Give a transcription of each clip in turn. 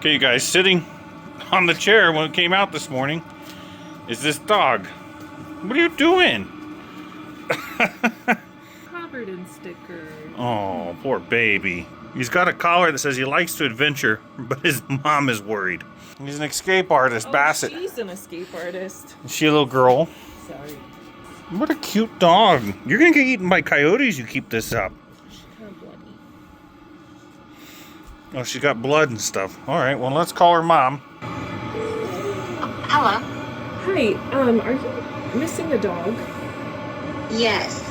Okay, you guys, sitting on the chair when it came out this morning is this dog. What are you doing? Covered in stickers. Oh, poor baby. He's got a collar that says he likes to adventure, but his mom is worried. He's an escape artist, Bassett. She's an escape artist. Is she a little girl? Sorry. What a cute dog. You're gonna get eaten by coyotes you keep this up. She's kind of bloody. Oh, she's got blood and stuff. Alright, well, let's call her mom. Hello. Hi, are you missing a dog? Yes.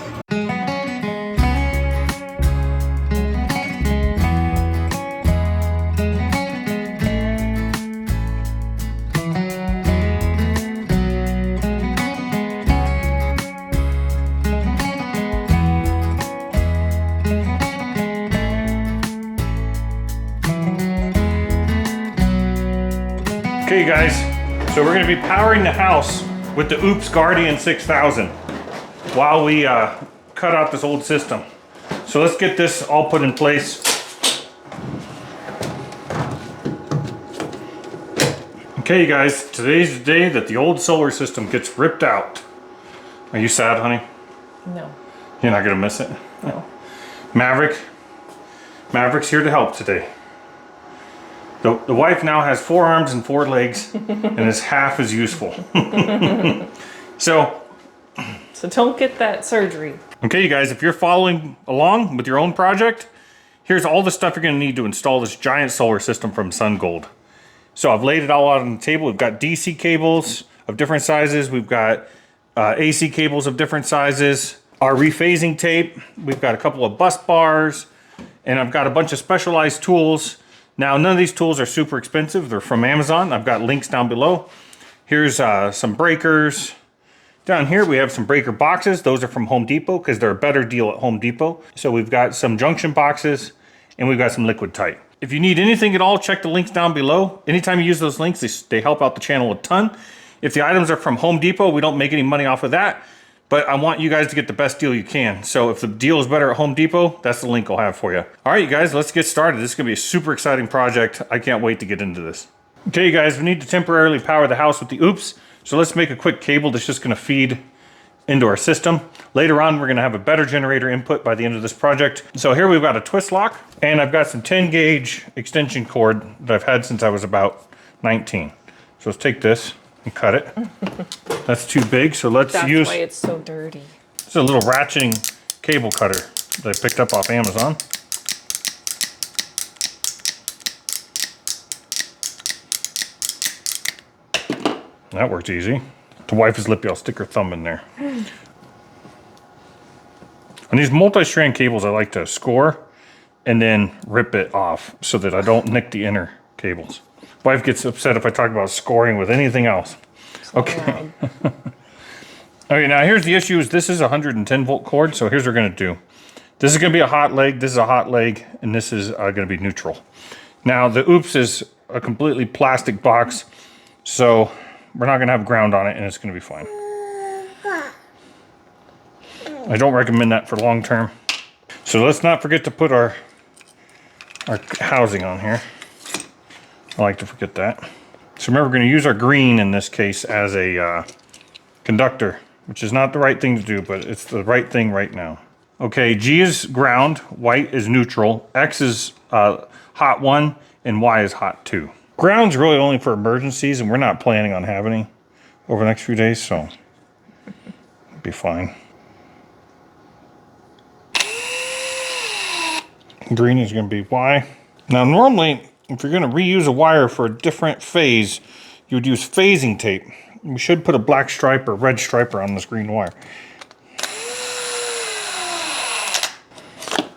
Okay, guys, so we're going to be powering the house with the Oops Guardian 6000 while we cut out this old system. So let's get this all put in place. Okay, you guys, today's the day that the old solar system gets ripped out. Are you sad, honey? No. You're not going to miss it? No. Maverick's here to help today. The wife now has 4 arms and 4 legs and is half as useful. So don't get that surgery. Okay, you guys, if you're following along with your own project, here's all the stuff you're going to need to install this giant solar system from SunGold. So I've laid it all out on the table. We've got DC cables of different sizes. We've got AC cables of different sizes. Our rephasing tape. We've got a couple of bus bars. And I've got a bunch of specialized tools. Now, none of these tools are super expensive. They're from Amazon. I've got links down below. Here's some breakers. Down here, we have some breaker boxes. Those are from Home Depot because they're a better deal at Home Depot. So we've got some junction boxes and we've got some liquid tight. If you need anything at all, check the links down below. Anytime you use those links, they help out the channel a ton. If the items are from Home Depot, we don't make any money off of that. But I want you guys to get the best deal you can. So if the deal is better at Home Depot, that's the link I'll have for you. All right, you guys, let's get started. This is gonna be a super exciting project. I can't wait to get into this. Okay, you guys, we need to temporarily power the house with the Oops. So let's make a quick cable that's just gonna feed into our system. Later on, we're gonna have a better generator input by the end of this project. So here we've got a twist lock, and I've got some 10 gauge extension cord that I've had since I was about 19. So let's take this and cut it. That's too big, so let's use... That's why it's so dirty. It's a little ratcheting cable cutter that I picked up off Amazon. That worked easy. The wife is lippy, I'll stick her thumb in there. On these multi-strand cables, I like to score and then rip it off so that I don't nick the inner cables. Wife gets upset if I talk about scoring with anything else. Okay. Okay, now here's the issue is this is a 110 volt cord, so here's what we're gonna do. This is gonna be a hot leg, this is a hot leg, and this is gonna be neutral. Now the Oops is a completely plastic box, so we're not gonna have ground on it and it's gonna be fine. I don't recommend that for long term. So let's not forget to put our housing on here. I like to forget that. So remember, we're going to use our green in this case as a conductor, which is not the right thing to do, but it's the right thing right now. Okay, G is ground, white is neutral, X is hot 1, and Y is hot 2. Ground's really only for emergencies, and we're not planning on having any over the next few days, so it'll be fine. Green is going to be Y. Now normally, if you're going to reuse a wire for a different phase, you would use phasing tape. We should put a black stripe or red striper on this green wire.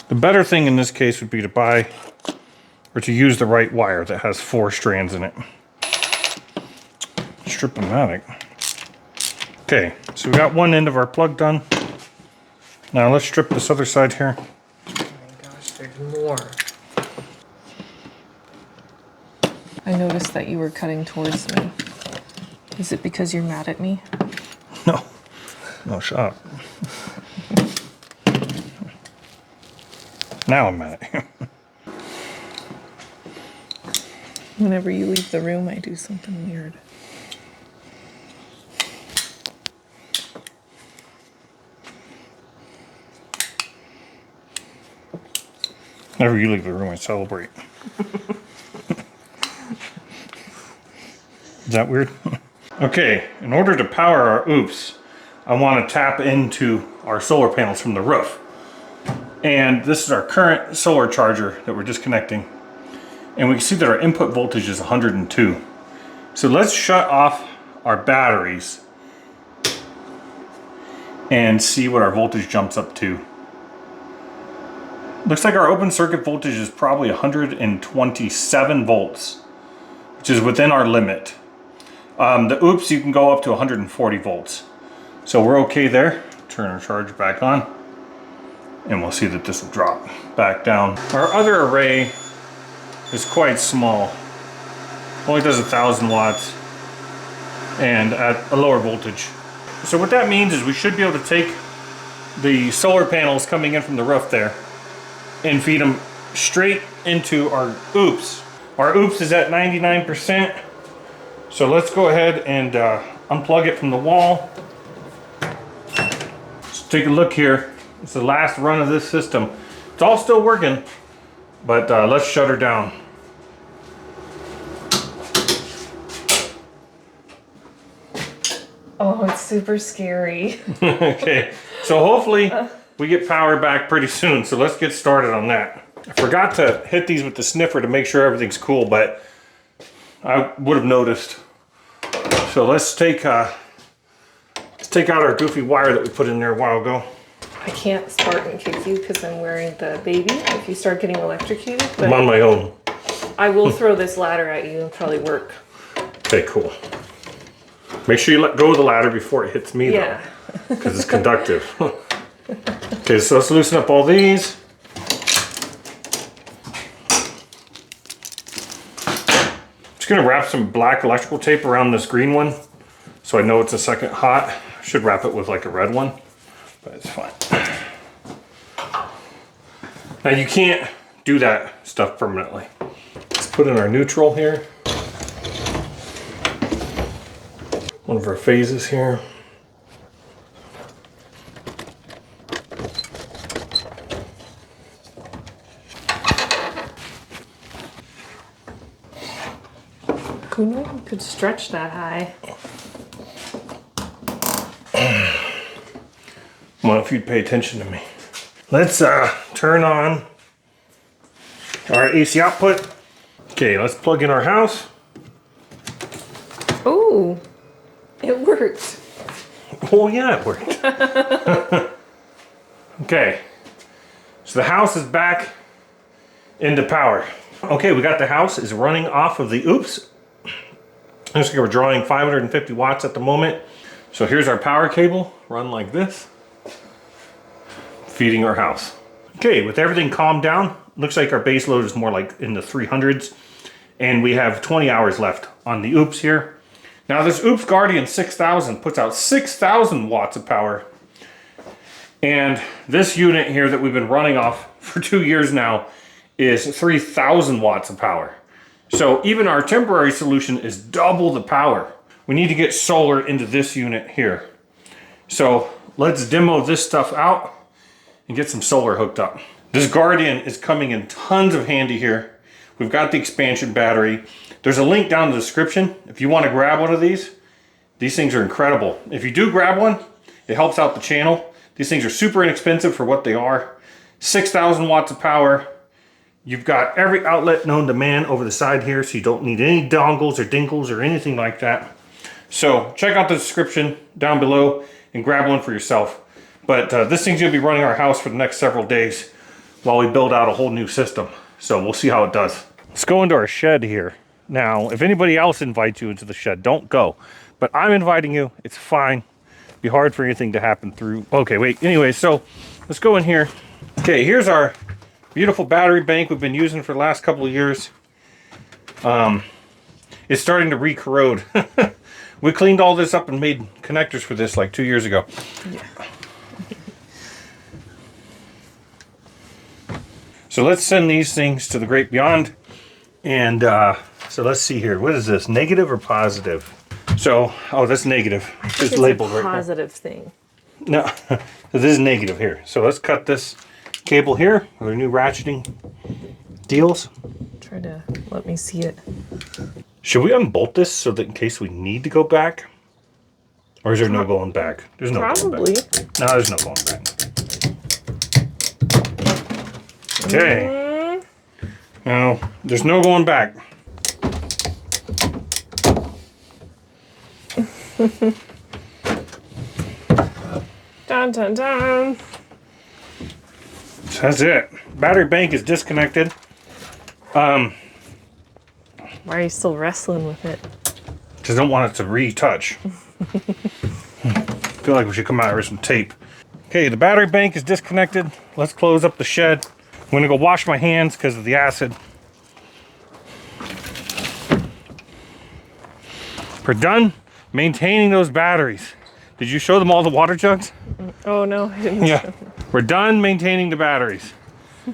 The better thing in this case would be to buy or to use the right wire that has 4 strands in it. Strip-O-Matic. Okay, so we got one end of our plug done. Now let's strip this other side here. Oh my gosh, there's more. I noticed that you were cutting towards me. Is it because you're mad at me? No. No, shut up. Now I'm mad at you. Whenever you leave the room, I do something weird. Whenever you leave the room, I celebrate. Is that weird? Okay, in order to power our oops, I want to tap into our solar panels from the roof. And this is our current solar charger that we're disconnecting. And we can see that our input voltage is 102. So let's shut off our batteries and see what our voltage jumps up to. Looks like our open circuit voltage is probably 127 volts, which is within our limit. The oops, you can go up to 140 volts. So we're okay there. Turn our charge back on, and we'll see that this will drop back down. Our other array is quite small. Only does 1,000 watts and at a lower voltage. So what that means is we should be able to take the solar panels coming in from the roof there and feed them straight into our oops. Our oops is at 99%. So let's go ahead and unplug it from the wall. Let's take a look here. It's the last run of this system. It's all still working, but let's shut her down. Oh, it's super scary. Okay, so hopefully we get power back pretty soon. So let's get started on that. I forgot to hit these with the sniffer to make sure everything's cool, but I would have noticed. So let's take out our goofy wire that we put in there a while ago. I can't start and kick you because I'm wearing the baby if you start getting electrocuted. But I'm on my own. I will throw this ladder at you and probably work. Okay, cool. Make sure you let go of the ladder before it hits me, Yeah. though, because it's conductive. Okay, so let's loosen up all these. Just gonna wrap some black electrical tape around this green one so I know it's a second hot. Should wrap it with like a red one, but it's fine. Now you can't do that stuff permanently. Let's put in our neutral here. One of our phases here. Who knew you could stretch that high? Well, if you'd pay attention to me. Let's turn on our AC output. Okay, let's plug in our house. Oh, it worked. Oh yeah, it worked. Okay, so the house is back into power. Okay, we got the house is running off of the oops. Looks like we're drawing 550 watts at the moment. So here's our power cable, run like this, feeding our house. Okay, with everything calmed down, looks like our base load is more like in the 300s, and we have 20 hours left on the oops here. Now this oops Guardian 6000 puts out 6,000 watts of power. And this unit here that we've been running off for 2 years now is 3,000 watts of power. So even our temporary solution is double the power. We need to get solar into this unit here. So let's demo this stuff out and get some solar hooked up. This Guardian is coming in tons of handy here. We've got the expansion battery. There's a link down in the description if you want to grab one of these. These things are incredible. If you do grab one, it helps out the channel. These things are super inexpensive for what they are. 6,000 watts of power. You've got every outlet known to man over the side here, so you don't need any dongles or dinkles or anything like that. So check out the description down below and grab one for yourself. But this thing's gonna be running our house for the next several days while we build out a whole new system. So we'll see how it does. Let's go into our shed here. Now, if anybody else invites you into the shed, don't go. But I'm inviting you, it's fine. It'd be hard for anything to happen through. Okay, wait, anyway, so let's go in here. Okay, here's our beautiful battery bank we've been using for the last couple of years. It's starting to re-corrode. We cleaned all this up and made connectors for this like 2 years ago. Yeah. So let's send these things to the great beyond and So let's see here. What is this? Negative or positive? So, oh, that's negative. It's labeled right there. Positive thing. No, so this is negative here. So let's cut this cable here with our new ratcheting deals. Try to let me see it. Should we unbolt this so that in case we need to go back? Or is there no going back? There's no Probably. going back. No, there's no going back. Okay. No, there's no going back. Dun dun dun. So that's it. Battery bank is disconnected. Why are you still wrestling with it? Because I don't want it to retouch. Feel like we should come out here with some tape. Okay, the battery bank is disconnected. Let's close up the shed. I'm gonna go wash my hands because of the acid. We're done maintaining those batteries. Did you show them all the water jugs? Oh no, I didn't. Yeah. We're done maintaining the batteries.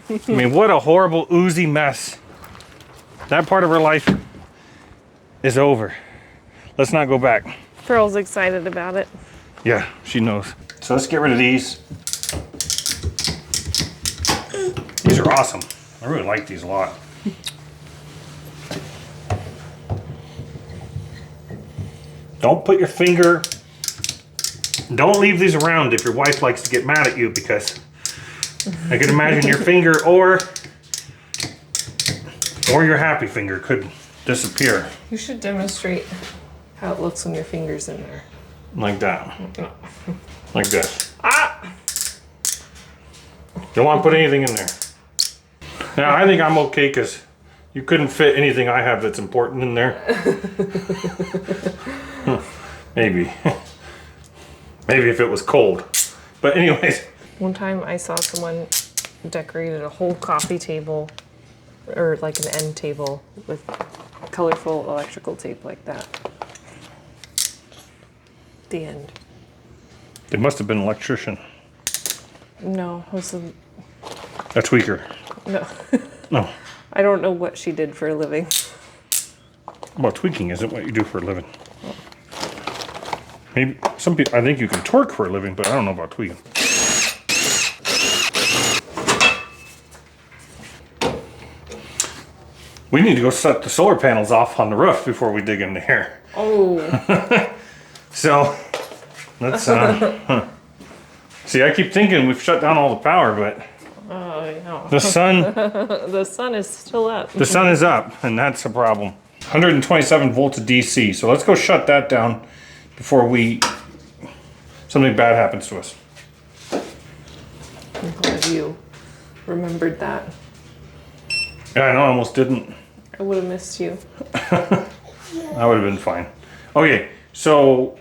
I mean, what a horrible, oozy mess. That part of our life is over. Let's not go back. Pearl's excited about it. Yeah, she knows. So let's get rid of these. These are awesome. I really like these a lot. Don't put your finger, don't leave these around if your wife likes to get mad at you, because I can imagine your finger or your happy finger could disappear. You should demonstrate how it looks when your finger's in there. Like that. Like this. Ah! Don't want to put anything in there. Now, I think I'm okay because you couldn't fit anything I have that's important in there. Maybe. Maybe if it was cold. But anyways. One time I saw someone decorated a whole coffee table, or like an end table, with colorful electrical tape like that. The end. It must have been an electrician. No, it was a, That's weaker. no. No. I don't know what she did for a living. Well, tweaking isn't what you do for a living. Maybe some people, I think you can torque for a living, but I don't know about tweaking. We need to go set the solar panels off on the roof before we dig into here. Oh. So, let's, see, I keep thinking we've shut down all the power, but Oh, yeah. the sun, The sun is still up. the sun is up, and that's a problem. 127 volts of DC, so let's go shut that down before something bad happens to us. I'm glad you remembered that. Yeah, I know, I almost didn't. I would have missed you. I would have been fine. Okay, so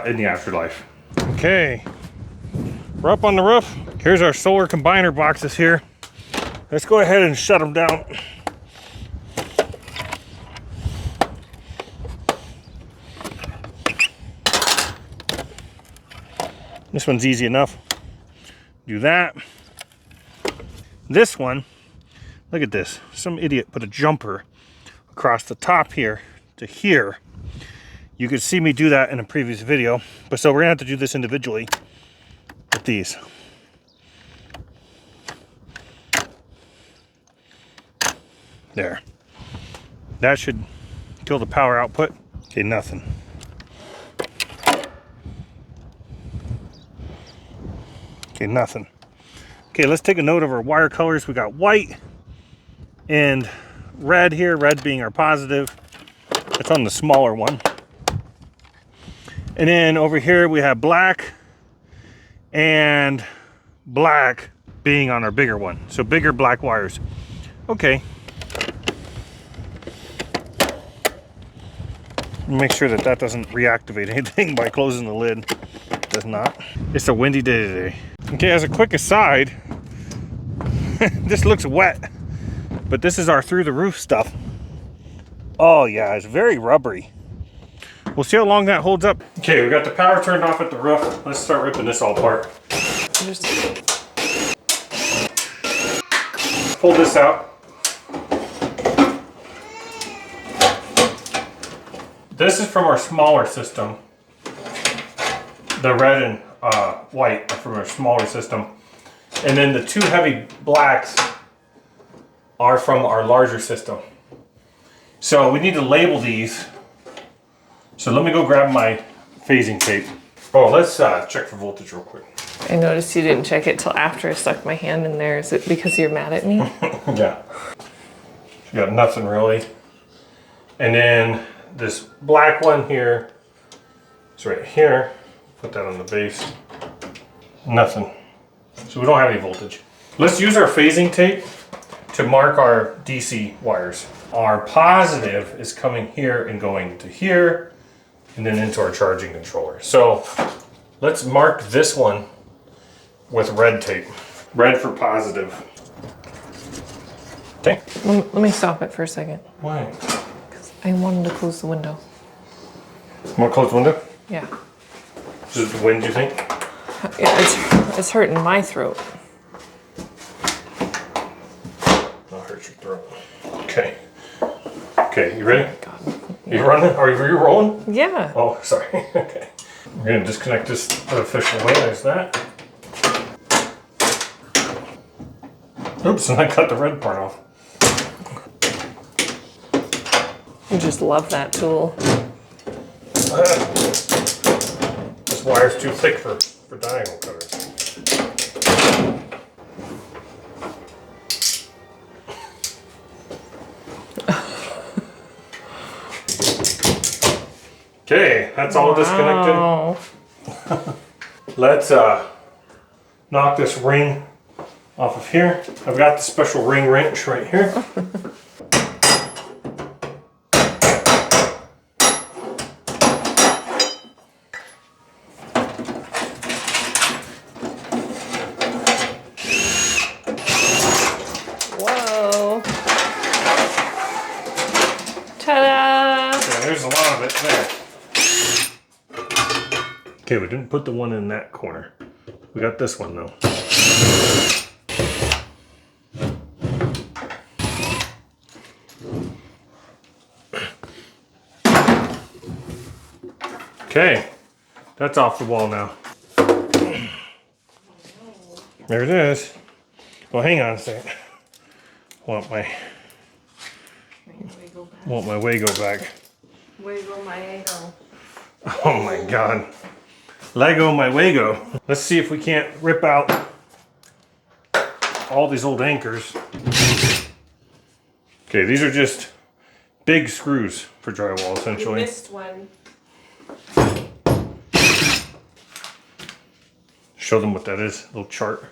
in the afterlife. Okay, we're up on the roof. Here's our solar combiner boxes here. Let's go ahead and shut them down. This one's easy enough. Do that. This one, look at this. Some idiot put a jumper across the top here to here. You could see me do that in a previous video, but so we're gonna have to do this individually with these. There. That should kill the power output. Okay, nothing. Okay, nothing. Okay, let's take a note of our wire colors. We got white and red here, red being our positive. That's on the smaller one. And then over here we have black and black being on our bigger one. So bigger black wires. Okay. Make sure that that doesn't reactivate anything by closing the lid. It does not. It's a windy day today. Okay, as a quick aside, this looks wet, but this is our through the roof stuff. Oh yeah, it's very rubbery. We'll see how long that holds up. Okay, we got the power turned off at the roof. Let's start ripping this all apart. Pull this out. This is from our smaller system. The red and white are from our smaller system. And then the two heavy blacks are from our larger system. So we need to label these. So let me go grab my phasing tape. Oh, let's check for voltage real quick. I noticed you didn't check it till after I stuck my hand in there. Is it because you're mad at me? Yeah. She got nothing really. And then this black one here is right here. Put that on the base. Nothing. So we don't have any voltage. Let's use our phasing tape to mark our DC wires. Our positive is coming here and going to here and then into our charging controller. So let's mark this one with red tape. Red for positive. Okay. Let me stop it for a second. Why? I wanted to close the window. Want to close the window? Yeah. Just the wind, you think? Yeah, it's hurting my throat. That'll hurt your throat. Okay. Okay, you ready? God. You running? Are you rolling? Yeah. Oh, sorry. Okay. We're going to disconnect this the official way. There's that. Oops, and I cut the red part off. I just love that tool. This wire's too thick for diagonal cutters. Okay, that's all disconnected. Oh. Let's knock this ring off of here. I've got the special ring wrench right here. Whoa. Ta-da! Yeah, there's a lot of it there. Okay, we didn't put the one in that corner. We got this one though. Okay, that's off the wall now. There it is. Well, hang on a second. Want my Wago back. Wiggle my ego. Oh my God. Lego my Wago. Let's see if we can't rip out all these old anchors. Okay, these are just big screws for drywall essentially. You missed one. Show them what that is. Little chart.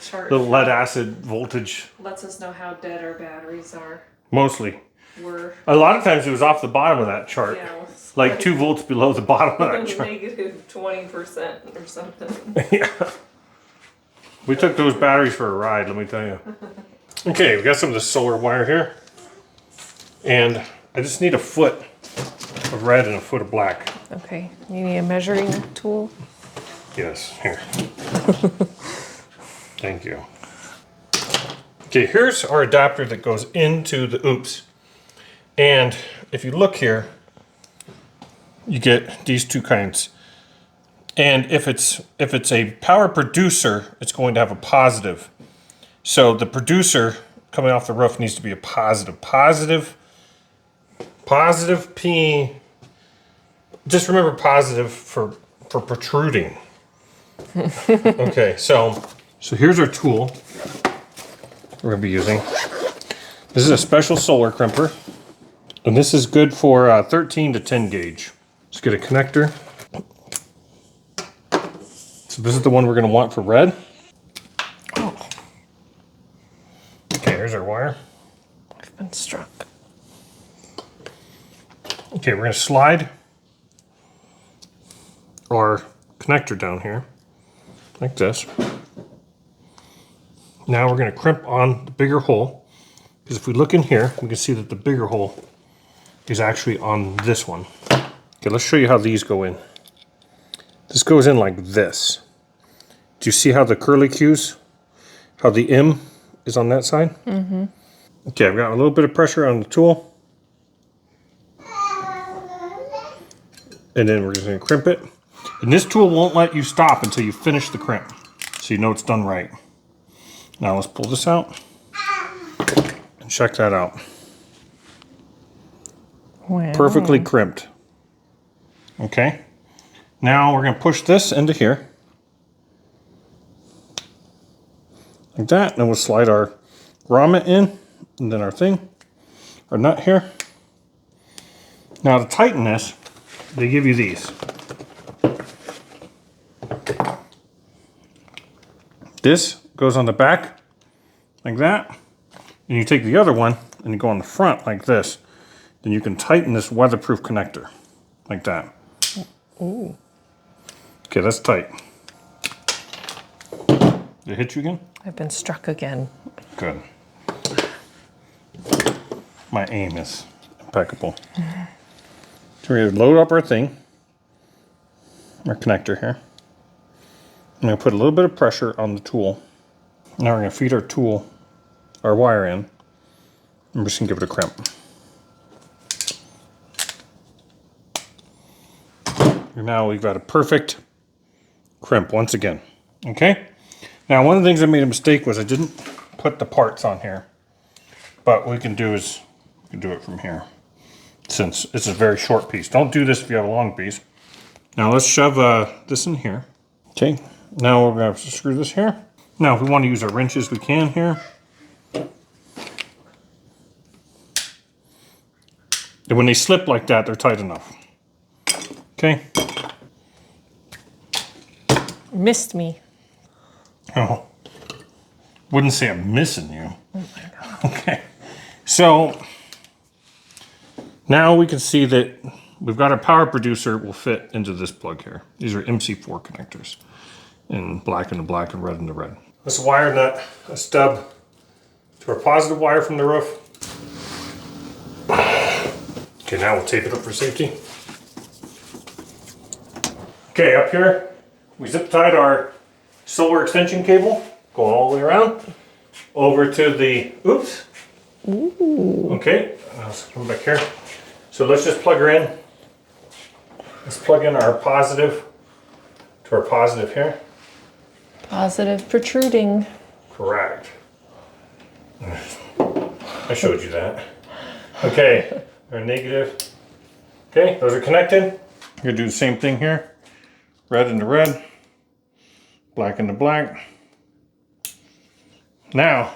Chart. Little lead acid voltage. Lets us know how dead our batteries are. Mostly. Were. A lot of times it was off the bottom of that chart. Yeah, Like 2 volts below the bottom of that chart. negative 20% or something. Yeah. We took those batteries for a ride, let me tell you. Okay, we got some of the solar wire here. And I just need a foot of red and a foot of black. Okay, you need a measuring tool? Yes, here. Thank you. Okay, here's our adapter that goes into the oops. And if you look here, you get these two kinds. And if it's a power producer, it's going to have a positive. So the producer coming off the roof needs to be a positive. Positive P. Just remember positive for protruding. Okay, so here's our tool we're gonna be using. This is a special solar crimper, and this is good for 13 to 10 gauge. Let's get a connector. So this is the one we're gonna want for red. Oh. Okay, here's our wire. I've been struck. Okay, we're gonna slide our connector down here, like this. Now we're gonna crimp on the bigger hole, because if we look in here, we can see that the bigger hole is actually on this one. Okay, let's show you how these go in. This goes in like this. Do you see how the curly Q's, how the M is on that side? Mm-hmm. Okay, I've got a little bit of pressure on the tool. And then we're just gonna crimp it. And this tool won't let you stop until you finish the crimp. So you know it's done right. Now let's pull this out and check that out. Wow. Perfectly crimped. Okay. Now we're gonna push this into here. Like that. And we'll slide our grommet in and then our thing, our nut here. Now to tighten this, they give you these. This goes on the back like that. And you take the other one and you go on the front like this. Then you can tighten this weatherproof connector like that. Ooh. Okay, that's tight. Did it hit you again? I've been struck again. Good. My aim is impeccable. So we're gonna load up our thing, our connector here. I'm gonna put a little bit of pressure on the tool. Now we're gonna feed our tool, our wire in. I'm just gonna give it a crimp. And now we've got a perfect crimp once again. Okay? Now one of the things I made a mistake was I didn't put the parts on here. But what we can do is we can do it from here. Since it's a very short piece. Don't do this if you have a long piece. Now let's shove this in here. Okay. Now we're going to have to screw this here. Now if we want to use our wrenches, we can here. And when they slip like that, they're tight enough. Okay. Missed me. Oh. Wouldn't say I'm missing you. Oh my God. Okay. So now we can see that we've got our power producer will fit into this plug here. These are MC4 connectors. In black and the black and red and the red. Let's wire nut a stub to our positive wire from the roof. Okay, now we'll tape it up for safety. Okay, up here, we zip tied our solar extension cable, going all the way around, over to the, oops. Ooh. Okay, let's come back here. So let's just plug her in. Let's plug in our positive to our positive here. Positive protruding. Correct. I showed you that. Okay, our negative. Okay, those are connected. You're gonna do the same thing here. Red into red, black into black. Now,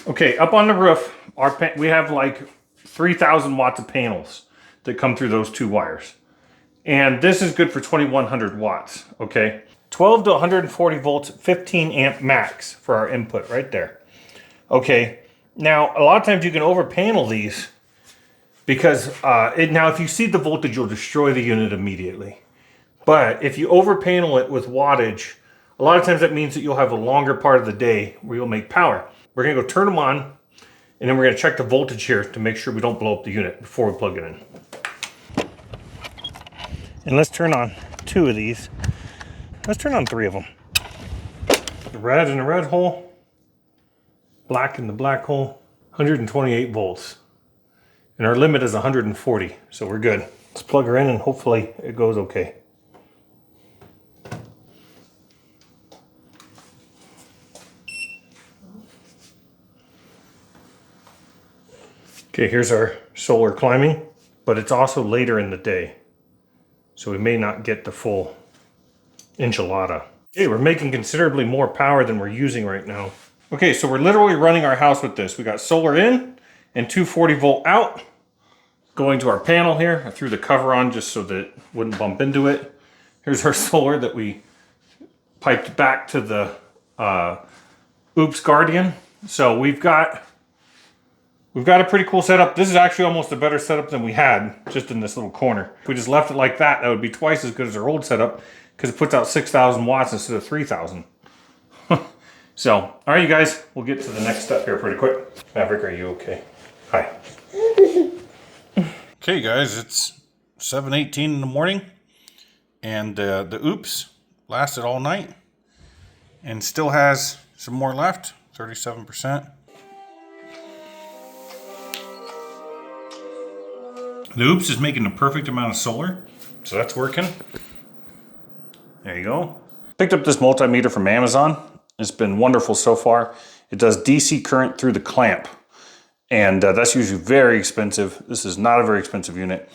okay, up on the roof, we have like 3,000 watts of panels that come through those two wires. And this is good for 2,100 watts, okay? 12 to 140 volts, 15 amp max for our input right there. Okay, now a lot of times you can over panel these because now if you see the voltage, you'll destroy the unit immediately. But if you over panel it with wattage, a lot of times that means that you'll have a longer part of the day where you'll make power. We're gonna go turn them on and then we're gonna check the voltage here to make sure we don't blow up the unit before we plug it in. And let's turn on 2 of these. Let's turn on 3 of them. The red in the red hole, black in the black hole, 128 volts. And our limit is 140, so we're good. Let's plug her in and hopefully it goes okay. Okay, here's our solar climbing, but it's also later in the day. So we may not get the full enchilada. Okay, we're making considerably more power than we're using right now. Okay, so we're literally running our house with this. We got solar in and 240 volt out. Going to our panel here. I threw the cover on just so that it wouldn't bump into it. Here's our solar that we piped back to the Oops Guardian. So we've got a pretty cool setup. This is actually almost a better setup than we had just in this little corner. If we just left it like that, that would be twice as good as our old setup because it puts out 6,000 watts instead of 3,000. So, all right, you guys, we'll get to the next step here pretty quick. Maverick, are you okay? Hi. Okay, guys, it's 7:18 in the morning, and the Oops lasted all night and still has some more left, 37%. The Oops is making the perfect amount of solar. So that's working. There you go. Picked up this multimeter from Amazon. It's been wonderful so far. It does DC current through the clamp. And that's usually very expensive. This is not a very expensive unit.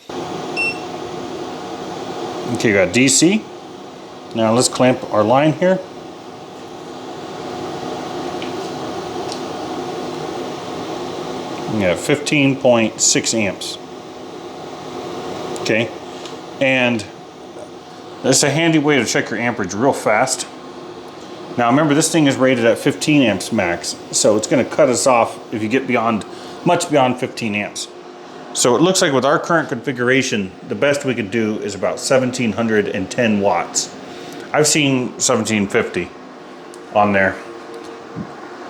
Okay, you got DC. Now let's clamp our line here. You got 15.6 amps. Okay, and that's a handy way to check your amperage real fast. Now remember, this thing is rated at 15 amps max, so it's going to cut us off if you get beyond, much beyond 15 amps. So it looks like with our current configuration, the best we could do is about 1710 watts. I've seen 1750 on there.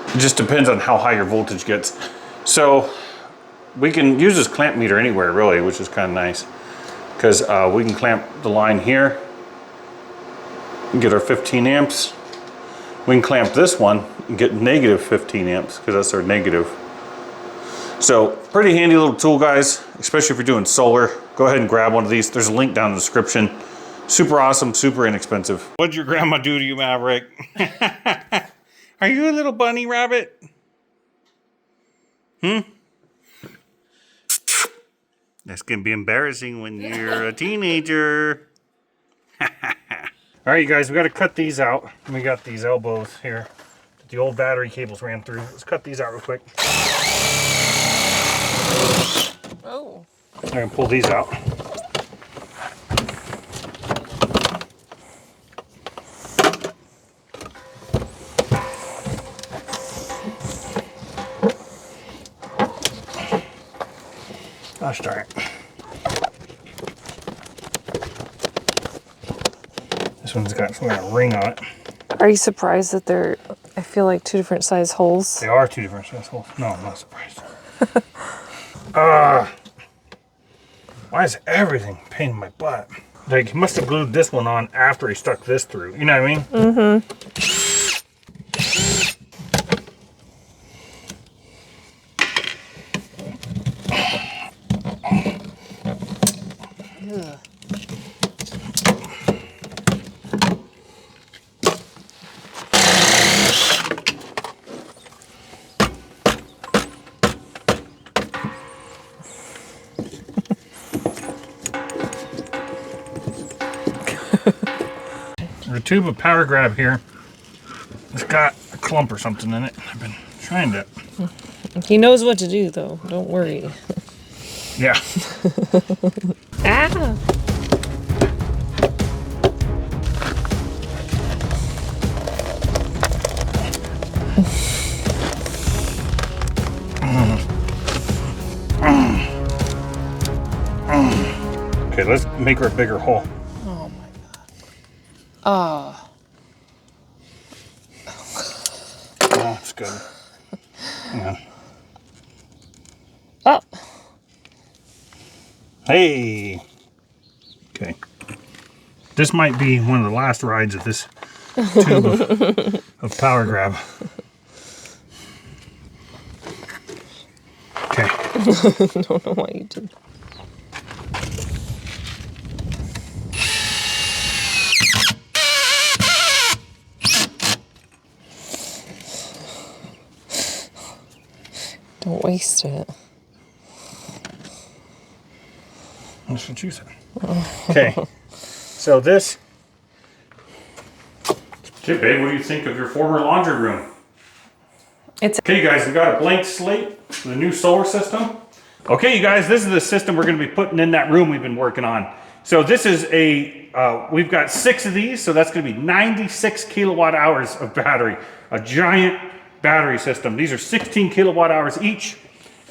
It just depends on how high your voltage gets. So we can use this clamp meter anywhere really, which is kind of nice, because we can clamp the line here and get our 15 amps. We can clamp this one and get negative 15 amps because that's our negative. So pretty handy little tool, guys, especially if you're doing solar. Go ahead and grab one of these. There's a link down in the description. Super awesome, super inexpensive. What'd your grandma do to you, Maverick? Are you a little bunny rabbit? That's gonna be embarrassing when you're a teenager. All right, you guys, we got to cut these out. We got these elbows here that the old battery cables ran through. Let's cut these out real quick. Oh. I'm gonna pull these out. Gosh darn it. This one's got some kind of ring on it. Are you surprised that they're, I feel like, two different size holes? They are two different size holes. No, I'm not surprised. Why is everything a pain in my butt? Like, he must have glued this one on after he stuck this through. You know what I mean? Mm-hmm. The tube of Power Grab here, it's got a clump or something in it. I've been trying to. He knows what to do, though. Don't worry. Yeah. Ah! Okay, let's make her a bigger hole. Oh my god. Oh. Oh, it's good. Hang on. Oh. Hey. Okay. This might be one of the last rides of this tube of Power Grab. Okay. I don't know why you did. Don't waste it. That's what you said. Okay. So this. Okay, babe, what do you think of your former laundry room? Okay, you guys, we got a blank slate for the new solar system. Okay, you guys, this is the system we're going to be putting in that room we've been working on. So this is we've got 6 of these, so that's going to be 96 kilowatt hours of battery. A giant battery system. These are 16 kilowatt hours each.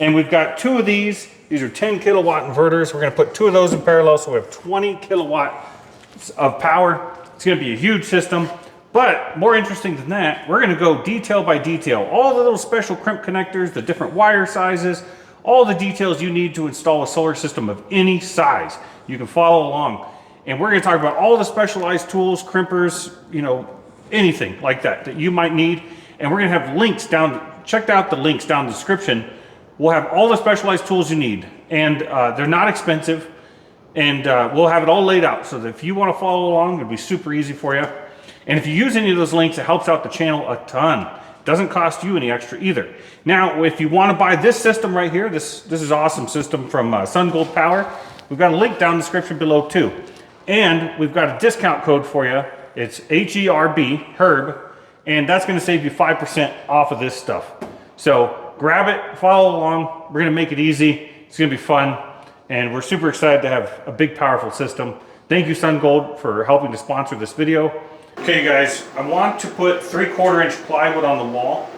And we've got 2 of these. These are 10 kilowatt inverters. We're going to put 2 of those in parallel, so we have 20 kilowatts of power. It's going to be a huge system. But more interesting than that, we're going to go detail by detail. All the little special crimp connectors, the different wire sizes, all the details you need to install a solar system of any size. You can follow along. And we're going to talk about all the specialized tools, crimpers, you know, anything like that you might need. And we're going to have links down, check out the links down in the description. We'll have all the specialized tools you need. And they're not expensive. And we'll have it all laid out so that if you want to follow along, it'll be super easy for you. And if you use any of those links, it helps out the channel a ton. It doesn't cost you any extra either. Now, if you want to buy this system right here, this is awesome system from SunGold Power. We've got a link down in the description below too. And we've got a discount code for you. It's HERB, Herb, and that's going to save you 5% off of this stuff. So grab it, follow along. We're going to make it easy. It's going to be fun. And we're super excited to have a big, powerful system. Thank you, SunGold, for helping to sponsor this video. Okay, guys, I want to put 3/4 inch plywood on the wall.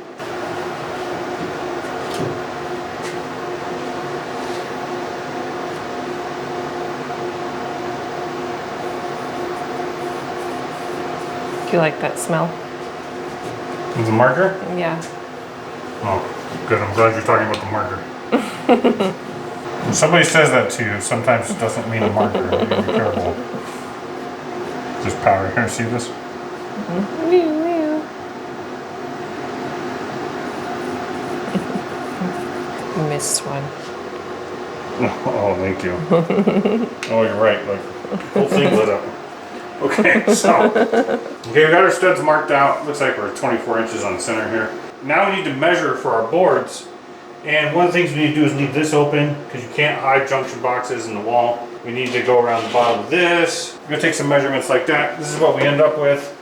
Do you like that smell? With the marker? Yeah. Oh, good. I'm glad you're talking about the marker. When somebody says that to you, sometimes it doesn't mean a marker. You gotta be careful. Just power. Here, see this? Missed one. Oh, thank you. Oh, you're right. Like, the whole thing lit up. Okay, so. Okay, we got our studs marked out. Looks like we're 24 inches on the center here. Now we need to measure for our boards. And one of the things we need to do is leave this open because you can't hide junction boxes in the wall. We need to go around the bottom of this. We're gonna take some measurements like that. This is what we end up with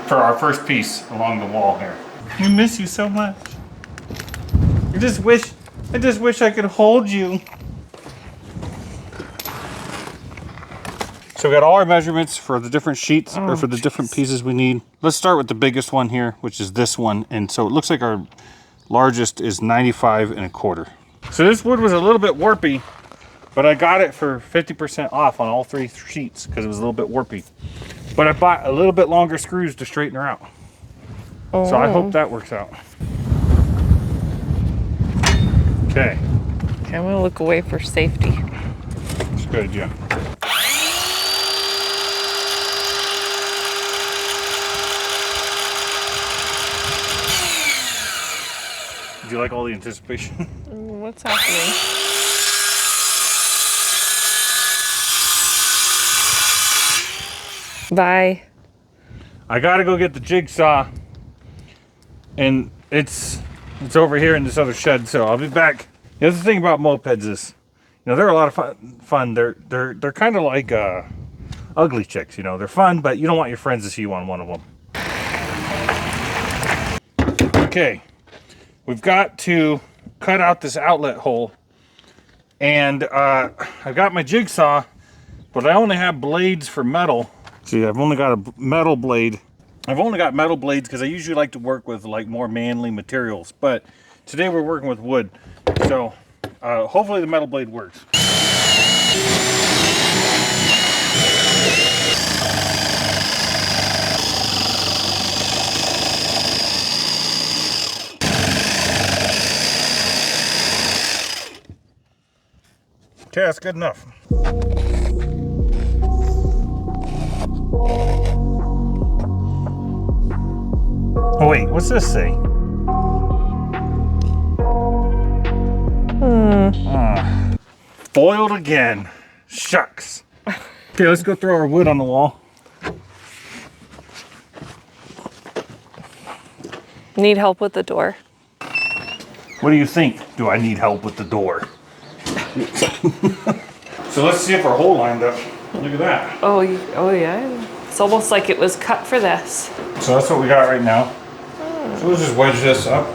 for our first piece along the wall here. We miss you so much. I just wish I could hold you. So we got all our measurements for the different sheets or for the different pieces we need. Let's start with the biggest one here, which is this one. And so it looks like our largest is 95.25. So this wood was a little bit warpy, but I got it for 50% off on all 3 sheets because it was a little bit warpy. But I bought a little bit longer screws to straighten her out. Oh. So I hope that works out. Okay. Okay, I'm gonna look away for safety. That's a good idea. Do you like all the anticipation? What's happening? Bye. I gotta go get the jigsaw, and it's over here in this other shed. So I'll be back. The other thing about mopeds is, you know, they're a lot of fun. They're kind of like ugly chicks. You know, they're fun, but you don't want your friends to see you on one of them. Okay. We've got to cut out this outlet hole, and I've got my jigsaw, but I only have blades for metal. See, I've only got a metal blade. I've only got metal blades because I usually like to work with like more manly materials, but today we're working with wood, so hopefully the metal blade works. Okay, that's good enough. Oh wait, what's this say? Foiled again. Shucks. Okay, let's go throw our wood on the wall. Need help with the door? What do you think? Do I need help with the door? So let's see if our hole lined up. Look at that. Oh yeah. It's almost like it was cut for this. So that's what we got right now. So we'll just wedge this up.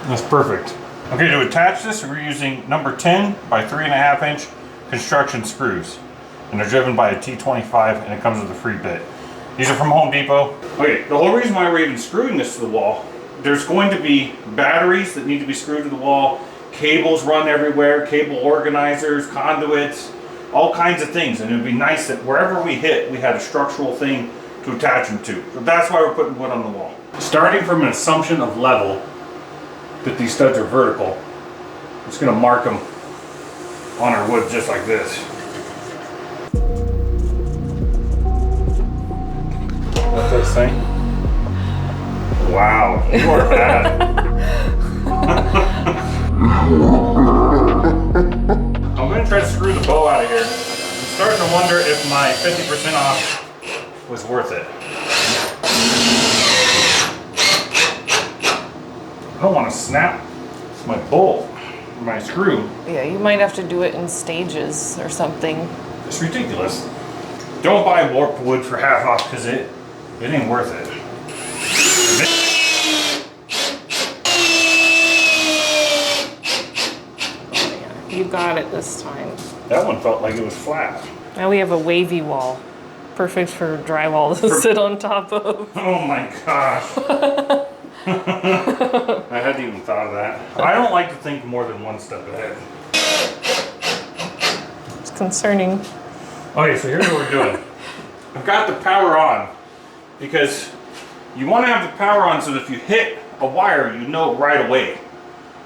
That's perfect. Okay, to attach this, we're using number 10 by 3.5 inch construction screws. And they're driven by a T25 and it comes with a free bit. These are from Home Depot. Okay, the whole reason why we're even screwing this to the wall, there's going to be batteries that need to be screwed to the wall, cables run everywhere, cable organizers, conduits, all kinds of things. And it would be nice that wherever we hit, we had a structural thing to attach them to. So that's why we're putting wood on the wall. Starting from an assumption of level, that these studs are vertical, I'm just gonna mark them on our wood just like this. Let this say. Wow, you are bad. I'm gonna try to screw the bow out of here. I'm starting to wonder if my 50% off was worth it. I don't want to snap my bolt, my screw. Yeah, you might have to do it in stages or something. It's ridiculous. Don't buy warped wood for half off because it ain't worth it. You got it this time. That one felt like it was flat. Now we have a wavy wall. Perfect for drywall to sit on top of. Oh my gosh. I hadn't even thought of that. I don't like to think more than one step ahead. It's concerning. Okay, so here's what we're doing. I've got the power on because you want to have the power on so that if you hit a wire, you know right away.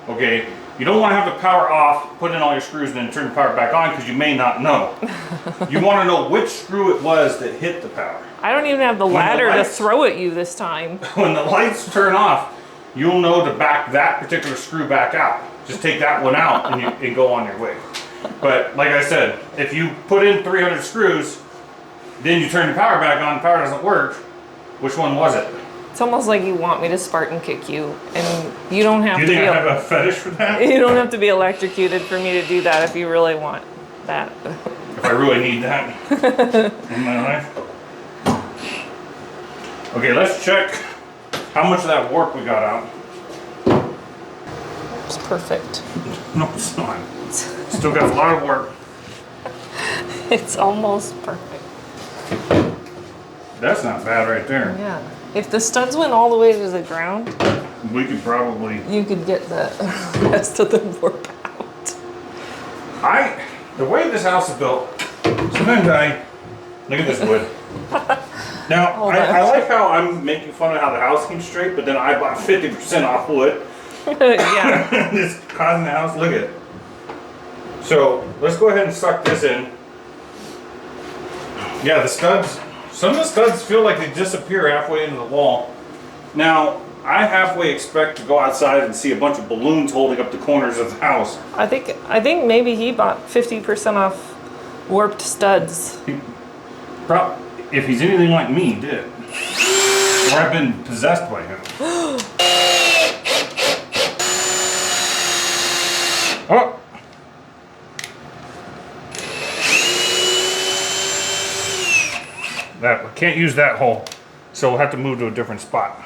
Okay? You don't want to have the power off, put in all your screws, and then turn the power back on because you may not know. You want to know which screw it was that hit the power. I don't even have the ladder to throw at you this time. When the lights turn off, you'll know to back that particular screw back out. Just take that one out and go on your way. But like I said, if you put in 300 screws, then you turn the power back on, the power doesn't work, which one was it? It's almost like you want me to Spartan kick you, and you don't have Do you to think be. I have a fetish for that? You don't have to be electrocuted for me to do that if you really want that. If I really need that in my life. Okay, let's check how much of that warp we got out. It's perfect. No, it's not. Still got a lot of work. It's almost perfect. That's not bad right there. Yeah. If the studs went all the way to the ground, We could probably... you could get the rest of the warp out. The way this house is built, sometimes look at this wood. Now, I like how I'm making fun of how the house seems straight, but then I bought 50% off wood. Yeah. It's causing the house, look at it. So, let's go ahead and suck this in. Yeah, the studs, some of the studs feel like they disappear halfway into the wall. Now, I halfway expect to go outside and see a bunch of balloons holding up the corners of the house. I think maybe he bought 50% off warped studs. If he's anything like me, he did. Or I've been possessed by him. Oh! We can't use that hole, so we'll have to move to a different spot.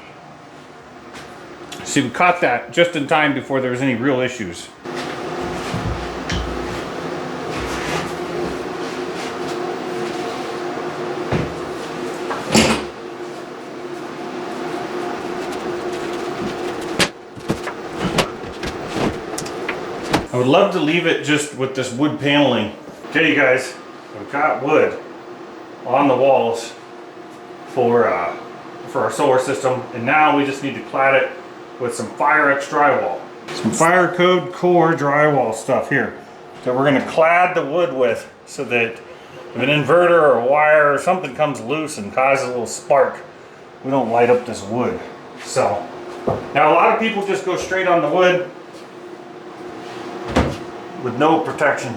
See, we caught that just in time before there was any real issues. I would love to leave it just with this wood paneling. Okay, you guys, we've got wood on the walls for our solar system, and now we just need to clad it with some Fire X drywall. Some Fire Code Core drywall stuff here that we're going to clad the wood with, so that if an inverter or a wire or something comes loose and causes a little spark, we don't light up this wood. So now a lot of people just go straight on the wood with no protection.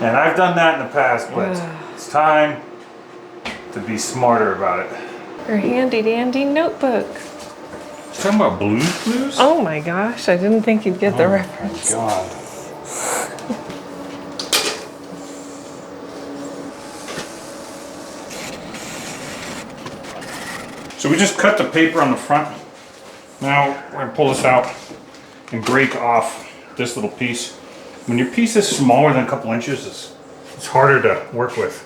And I've done that in the past, but it's time to be smarter about it. Your handy dandy notebook. You talking about Blue's Clues? Oh my gosh, I didn't think you'd get the reference. Oh my God. So we just cut the paper on the front. Now we're gonna pull this out and break off this little piece. When your piece is smaller than a couple inches, it's harder to work with.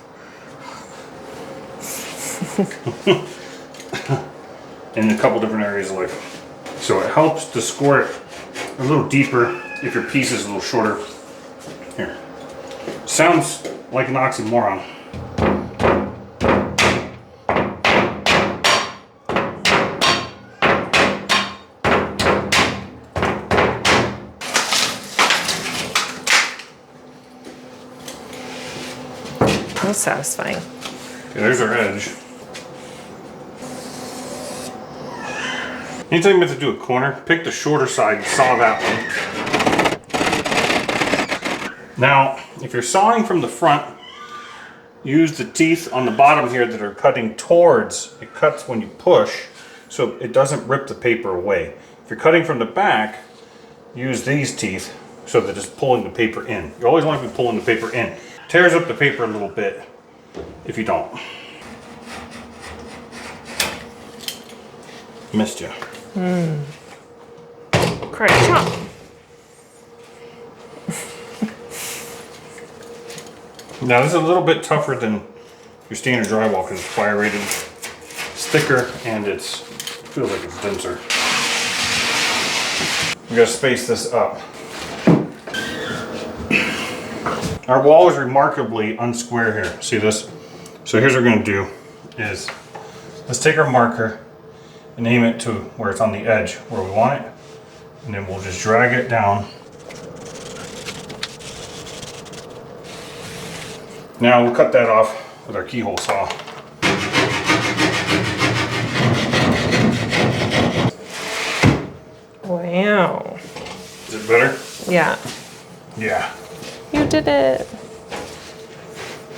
In a couple different areas of life. So it helps to score it a little deeper if your piece is a little shorter. Here. Sounds like an oxymoron. That was satisfying. Okay, there's our edge. Anytime you have to do a corner, pick the shorter side and saw that one. Now, if you're sawing from the front, use the teeth on the bottom here that are cutting towards, it cuts when you push, so it doesn't rip the paper away. If you're cutting from the back, use these teeth so that it's pulling the paper in. You always want to be pulling the paper in. Tears up the paper a little bit if you don't. Missed you. Karate chop. Now this is a little bit tougher than your standard drywall because it's fire rated. It's thicker and it feels like it's denser. We gotta space this up. Our wall is remarkably unsquare here. See this? So here's what we're gonna do is, let's take our marker and aim it to where it's on the edge where we want it. And then we'll just drag it down. Now we'll cut that off with our keyhole saw. Wow. Is it better? Yeah. Yeah. You did it.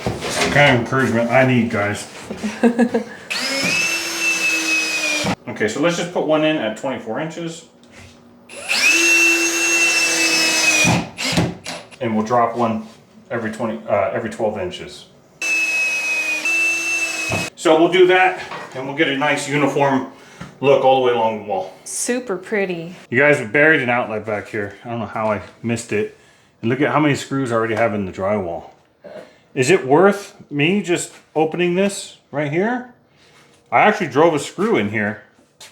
That's the kind of encouragement I need, guys. Okay, so let's just put one in at 24 inches. And we'll drop one every 12 inches. So we'll do that and we'll get a nice uniform look all the way along the wall. Super pretty. You guys have buried an outlet back here. I don't know how I missed it. And look at how many screws I already have in the drywall. Is it worth me just opening this right here? I actually drove a screw in here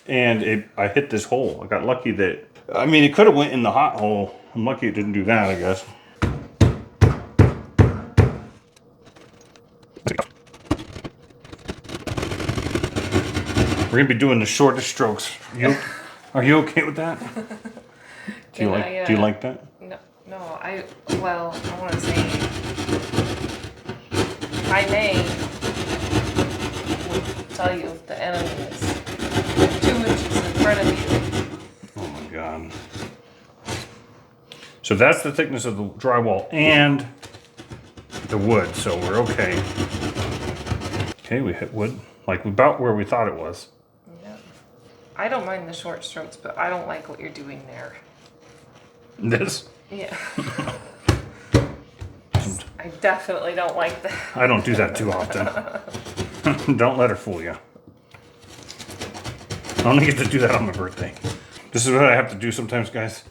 and I hit this hole. I got lucky that, I mean, it could have went in the hot hole. I'm lucky it didn't do that, I guess. We're gonna be doing the shortest strokes. Are you okay with that? Do you like that? No, I want to say, if I may, would tell you if the enemy is 2 inches in front of you. Oh my God. So that's the thickness of the drywall and the wood, so we're okay. Okay, we hit wood, like about where we thought it was. Yeah. I don't mind the short strokes, but I don't like what you're doing there. This? Yeah. I definitely don't like that. I don't do that too often. Don't let her fool you. I only get to do that on my birthday. This is what I have to do sometimes, guys.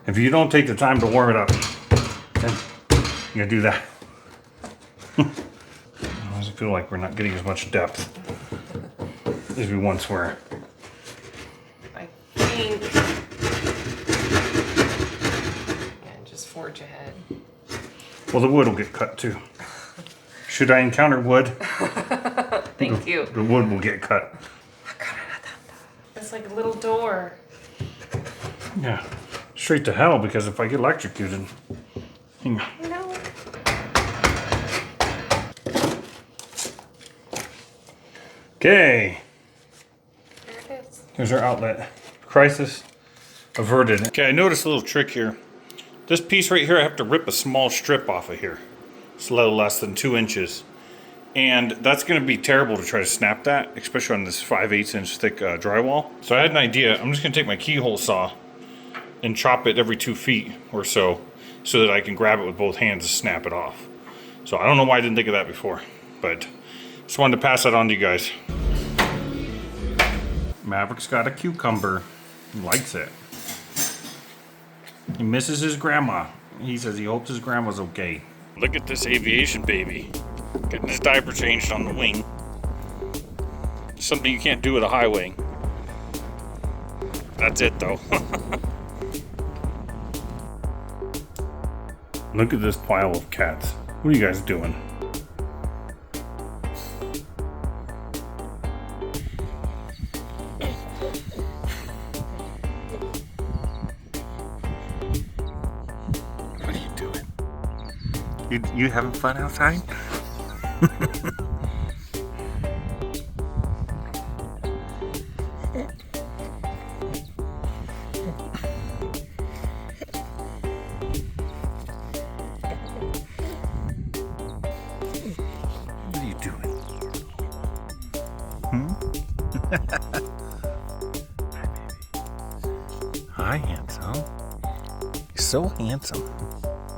If you don't take the time to warm it up, then you're gonna do that. I always feel like we're not getting as much depth as we once were. I think. And just forge ahead. Well, the wood will get cut too. Should I encounter wood? Thank you. The wood will get cut. It's like a little door. Yeah, straight to hell because if I get electrocuted. Hang on. No. Okay. There it is. Here's our outlet. Crisis averted. Okay, I noticed a little trick here. This piece right here, I have to rip a small strip off of here. It's a little less than 2 inches. And that's gonna be terrible to try to snap that, especially on this 5/8 inch thick drywall. So I had an idea. I'm just gonna take my keyhole saw and chop it every 2 feet or so that I can grab it with both hands and snap it off. So I don't know why I didn't think of that before, but just wanted to pass that on to you guys. Maverick's got a cucumber. He likes it. He misses his grandma. He says he hopes his grandma's okay. Look at this aviation baby. Getting his diaper changed on the wing. Something you can't do with a high wing. That's it though. Look at this pile of cats. What are you guys doing? What are you doing? You having fun outside? What are you doing? Hmm? Hi, handsome. You're so handsome.